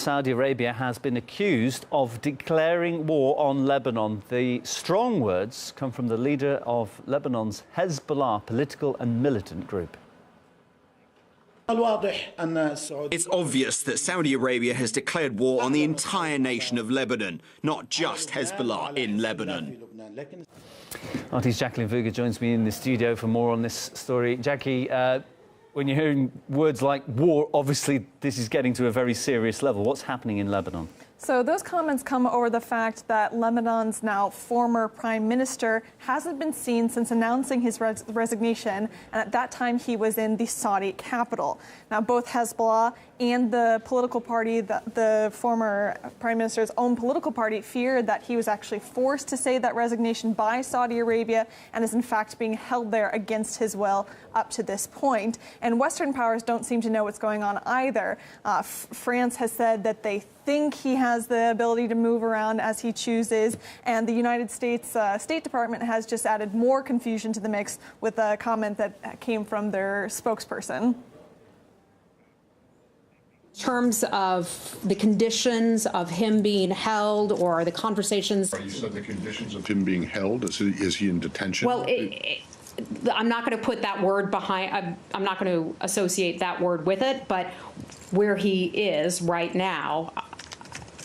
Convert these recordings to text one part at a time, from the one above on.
Saudi Arabia has been accused of declaring war on Lebanon. The strong words come from the leader of Lebanon's Hezbollah political and militant group. It's obvious that Saudi Arabia has declared war on the entire nation of Lebanon, not just Hezbollah in Lebanon. RT's Jacqueline Vuga joins me in the studio for more on this story. Jackie, when you're hearing words like war, obviously this is getting to a very serious level. What's happening in Lebanon? So those comments come over the fact that Lebanon's now former prime minister hasn't been seen since announcing his resignation, and at that time he was in the Saudi capital. Now both Hezbollah and the political party, the former prime minister's own political party, feared that he was actually forced to say that resignation by Saudi Arabia and is in fact being held there against his will up to this point. And Western powers don't seem to know what's going on either. France has said that they think he has the ability to move around as he chooses, and the United States State Department has just added more confusion to the mix with a comment that came from their spokesperson. In terms of the conditions of him being held or the conversations. You said the conditions of him being held, is he in detention? Well, I'm not going to put that word behind, I'm not going to associate that word with it, but where he is right now.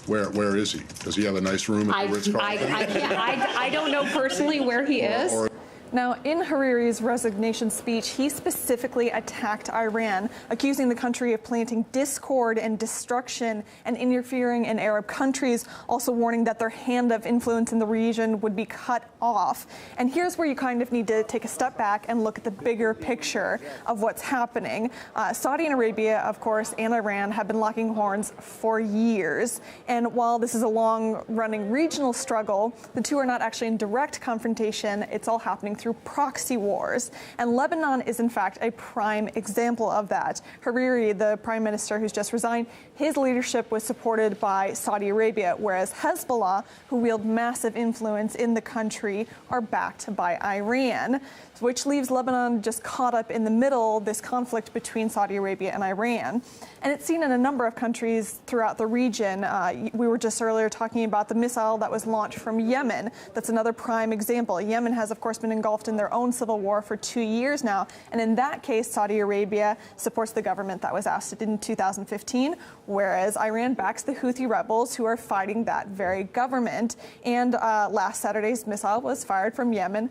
Where is he? Does he have a nice room at the Ritz-Carlton? I don't know personally where he is. Now, in Hariri's resignation speech, he specifically attacked Iran, accusing the country of planting discord and destruction and interfering in Arab countries, also warning that their hand of influence in the region would be cut off. And here's where you kind of need to take a step back and look at the bigger picture of what's happening. Saudi Arabia, of course, and Iran have been locking horns for years. And while this is a long-running regional struggle, the two are not actually in direct confrontation. It's all happening through proxy wars. And Lebanon is, in fact, a prime example of that. Hariri, the prime minister who's just resigned, his leadership was supported by Saudi Arabia, whereas Hezbollah, who wield massive influence in the country, are backed by Iran, which leaves Lebanon just caught up in the middle, this conflict between Saudi Arabia and Iran. And it's seen in a number of countries throughout the region. We were just earlier talking about the missile that was launched from Yemen. That's another prime example. Yemen has, of course, been engulfed in their own civil war for 2 years now. And in that case, Saudi Arabia supports the government that was ousted in 2015, whereas Iran backs the Houthi rebels who are fighting that very government. And last Saturday's missile was fired from Yemen,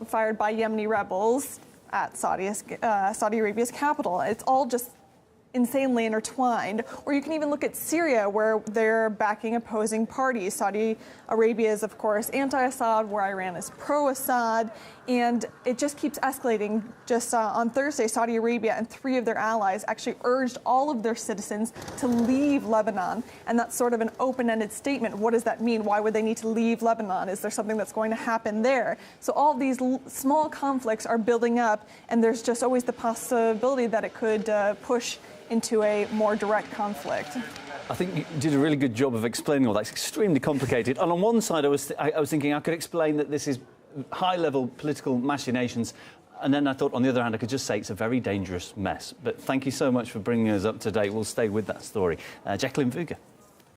fired by Yemeni rebels at Saudi Arabia's capital. It's all just insanely intertwined. Or you can even look at Syria, where they're backing opposing parties. Saudi Arabia is, of course, anti-Assad, where Iran is pro-Assad, and it just keeps escalating. Just on Thursday, Saudi Arabia and 3 of their allies actually urged all of their citizens to leave Lebanon, and that's sort of an open-ended statement. What does that mean? Why would they need to leave Lebanon? Is there something that's going to happen there? So all of these small conflicts are building up, and there's just always the possibility that it could push into a more direct conflict. I think you did a really good job of explaining all that. It's extremely complicated. And on one side, I was thinking I could explain that this is high-level political machinations, and then I thought, on the other hand, I could just say it's a very dangerous mess. But thank you so much for bringing us up to date. We'll stay with that story. Jacqueline Vuga.